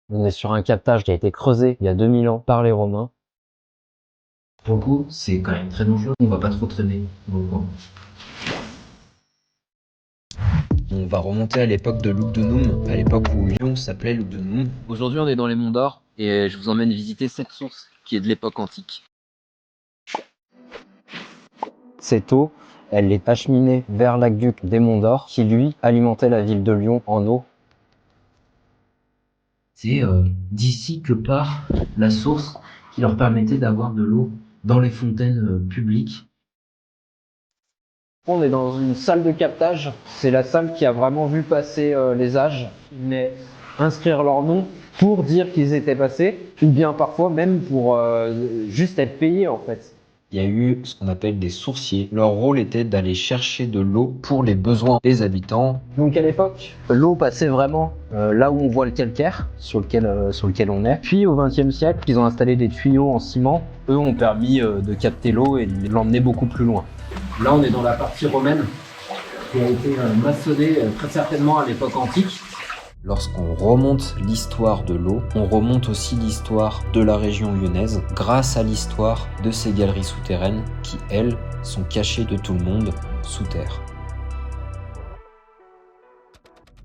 On est sur un captage qui a été creusé il y a 2000 ans par les Romains. Pour le coup, c'est quand même très dangereux, on va pas trop traîner. On va remonter à l'époque de Lugdunum, à l'époque où Lyon s'appelait Lugdunum. Aujourd'hui, on est dans les monts d'Or et je vous emmène visiter cette source qui est de l'époque antique. Cette eau, elle est acheminée vers l'aqueduc des Monts d'Or qui, lui, alimentait la ville de Lyon en eau. C'est d'ici que part la source qui leur permettait d'avoir de l'eau dans les fontaines publiques. On est dans une salle de captage. C'est la salle qui a vraiment vu passer les âges. Ils venaient inscrire leur nom pour dire qu'ils étaient passés, ou bien parfois même pour juste être payés en fait. Il y a eu ce qu'on appelle des sourciers. Leur rôle était d'aller chercher de l'eau pour les besoins des habitants. Donc à l'époque, l'eau passait vraiment là où on voit le calcaire sur lequel on est. Puis au XXe siècle, ils ont installé des tuyaux en ciment. Eux ont permis de capter l'eau et de l'emmener beaucoup plus loin. Là, on est dans la partie romaine qui a été maçonnée très certainement à l'époque antique. Lorsqu'on remonte l'histoire de l'eau, on remonte aussi l'histoire de la région lyonnaise grâce à l'histoire de ces galeries souterraines qui, elles, sont cachées de tout le monde sous terre.